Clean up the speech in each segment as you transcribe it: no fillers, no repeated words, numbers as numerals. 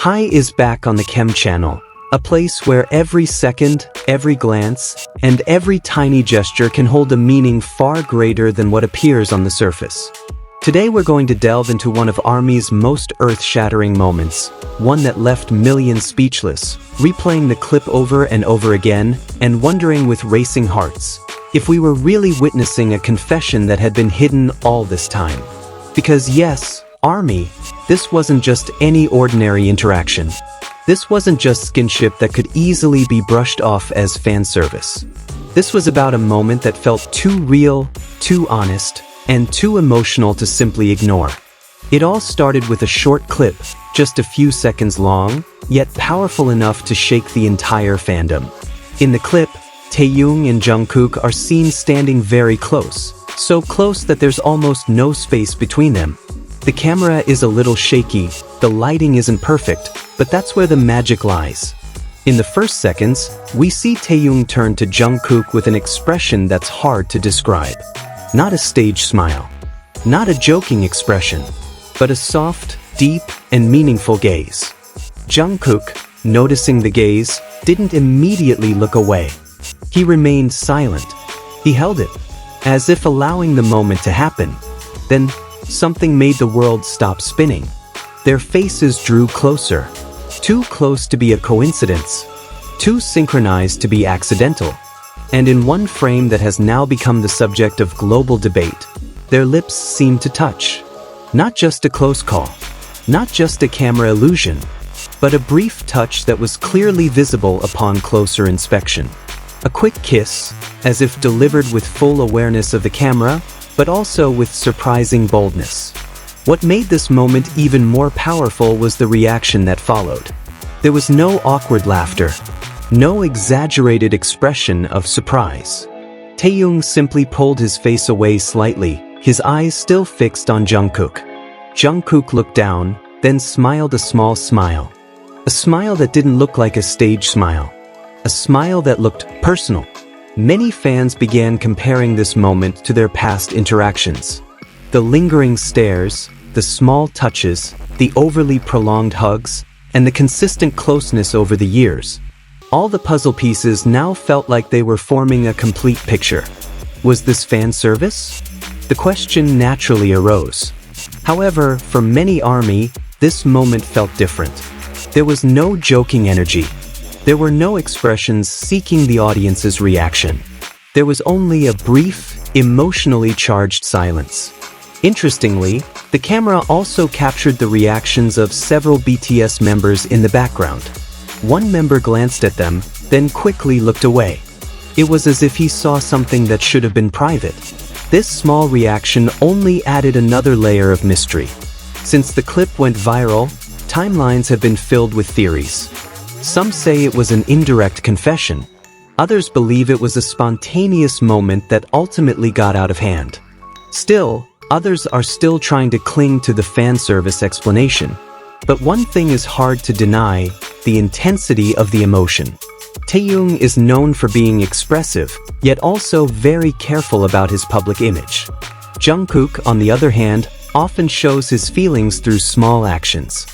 Hi is back on the Chem channel, a place where every second, every glance, and every tiny gesture can hold a meaning far greater than what appears on the surface. Today we're going to delve into one of ARMY's most earth-shattering moments, one that left millions speechless, replaying the clip over and over again, and wondering with racing hearts, if we were really witnessing a confession that had been hidden all this time. Because yes, ARMY, this wasn't just any ordinary interaction. This wasn't just skinship that could easily be brushed off as fan service. This was about a moment that felt too real, too honest, and too emotional to simply ignore. It all started with a short clip, just a few seconds long, yet powerful enough to shake the entire fandom. In the clip, Taehyung and Jungkook are seen standing very close, so close that there's almost no space between them. The camera is a little shaky, the lighting isn't perfect, but that's where the magic lies. In the first seconds, we see Taehyung turn to Jungkook with an expression that's hard to describe. Not a stage smile, not a joking expression, but a soft, deep, and meaningful gaze. Jungkook, noticing the gaze, didn't immediately look away. He remained silent. He held it, as if allowing the moment to happen. Then, something made the world stop spinning. Their faces drew closer. Too close to be a coincidence. Too synchronized to be accidental. And in one frame that has now become the subject of global debate, their lips seemed to touch. Not just a close call. Not just a camera illusion. But a brief touch that was clearly visible upon closer inspection. A quick kiss, as if delivered with full awareness of the camera, but also with surprising boldness. What made this moment even more powerful was the reaction that followed. There was no awkward laughter, no exaggerated expression of surprise. Taehyung simply pulled his face away slightly, his eyes still fixed on Jungkook. Jungkook looked down, then smiled a small smile. A smile that didn't look like a stage smile. A smile that looked personal. Many fans began comparing this moment to their past interactions. The lingering stares, the small touches, the overly prolonged hugs, and the consistent closeness over the years. All the puzzle pieces now felt like they were forming a complete picture. Was this fan service? The question naturally arose. However, for many ARMY, this moment felt different. There was no joking energy. There were no expressions seeking the audience's reaction. There was only a brief, emotionally charged silence. Interestingly, the camera also captured the reactions of several BTS members in the background. One member glanced at them, then quickly looked away. It was as if he saw something that should have been private. This small reaction only added another layer of mystery. Since the clip went viral, timelines have been filled with theories. Some say it was an indirect confession. Others believe it was a spontaneous moment that ultimately got out of hand. Still, others are still trying to cling to the fan service explanation. But one thing is hard to deny, the intensity of the emotion. Taehyung is known for being expressive, yet also very careful about his public image. Jungkook, on the other hand, often shows his feelings through small actions.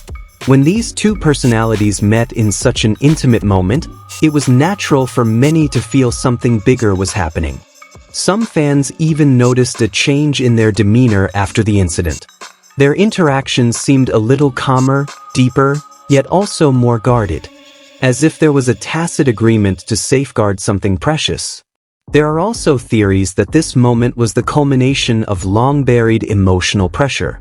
When these two personalities met in such an intimate moment, it was natural for many to feel something bigger was happening. Some fans even noticed a change in their demeanor after the incident. Their interactions seemed a little calmer, deeper, yet also more guarded, as if there was a tacit agreement to safeguard something precious. There are also theories that this moment was the culmination of long-buried emotional pressure.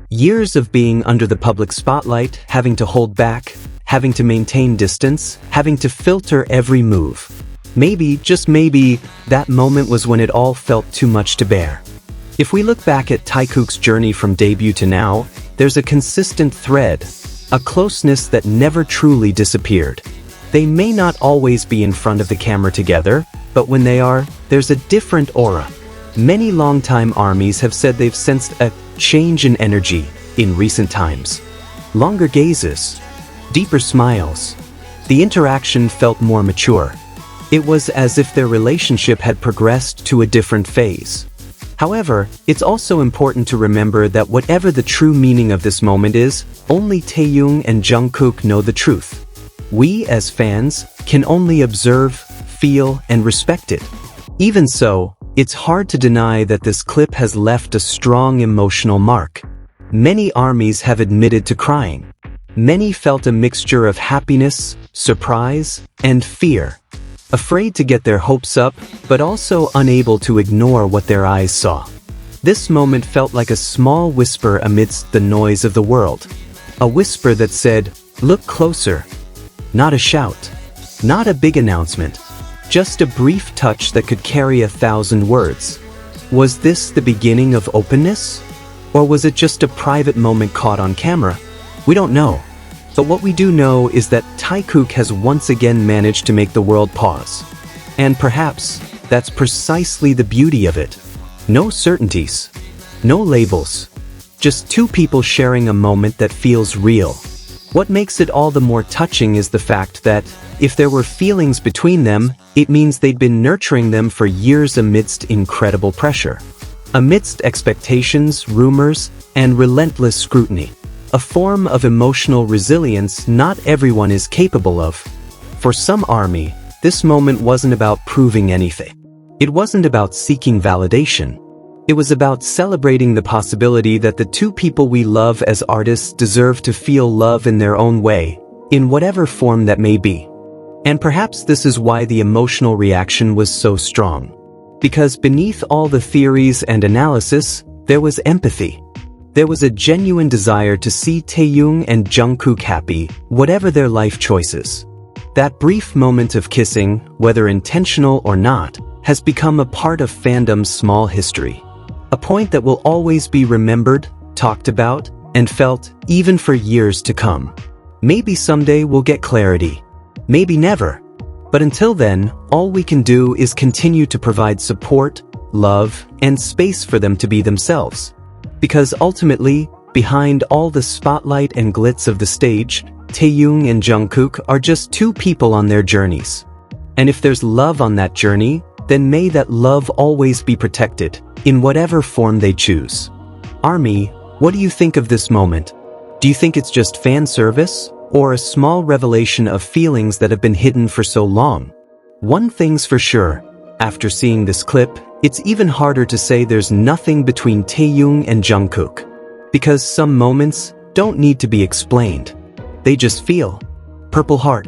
Years of being under the public spotlight, having to hold back, having to maintain distance, having to filter every move. Maybe, just maybe, that moment was when it all felt too much to bear. If we look back at Taekook's journey from debut to now, there's a consistent thread, a closeness that never truly disappeared. They may not always be in front of the camera together, but when they are, there's a different aura. Many longtime ARMYs have said they've sensed a change in energy in recent times. Longer gazes, deeper smiles. The interaction felt more mature. It was as if their relationship had progressed to a different phase. However, it's also important to remember that whatever the true meaning of this moment is, only Taehyung and Jungkook know the truth. We, as fans, can only observe, feel, and respect it. Even so, it's hard to deny that this clip has left a strong emotional mark. Many armies have admitted to crying. Many felt a mixture of happiness, surprise, and fear. Afraid to get their hopes up, but also unable to ignore what their eyes saw. This moment felt like a small whisper amidst the noise of the world. A whisper that said, "Look closer." Not a shout. Not a big announcement. Just a brief touch that could carry 1,000 words. Was this the beginning of openness? Or was it just a private moment caught on camera? We don't know. But what we do know is that Taekook has once again managed to make the world pause. And perhaps that's precisely the beauty of it. No certainties. No labels. Just two people sharing a moment that feels real. What makes it all the more touching is the fact that, if there were feelings between them, it means they'd been nurturing them for years amidst incredible pressure. Amidst expectations, rumors, and relentless scrutiny. A form of emotional resilience not everyone is capable of. For some army, this moment wasn't about proving anything. It wasn't about seeking validation. It was about celebrating the possibility that the two people we love as artists deserve to feel love in their own way, in whatever form that may be. And perhaps this is why the emotional reaction was so strong. Because beneath all the theories and analysis, there was empathy. There was a genuine desire to see Taehyung and Jungkook happy, whatever their life choices. That brief moment of kissing, whether intentional or not, has become a part of Fandom's small history. A point that will always be remembered, talked about, and felt even for years to come. Maybe someday we'll get clarity. Maybe never. But until then, all we can do is continue to provide support, love, and space for them to be themselves. Because ultimately, behind all the spotlight and glitz of the stage, Taehyung and Jungkook are just two people on their journeys. And if there's love on that journey, then may that love always be protected, in whatever form they choose. Army, what do you think of this moment? Do you think it's just fan service, or a small revelation of feelings that have been hidden for so long? One thing's for sure, after seeing this clip, it's even harder to say there's nothing between Taehyung and Jungkook. Because some moments don't need to be explained. They just feel. Purple Heart.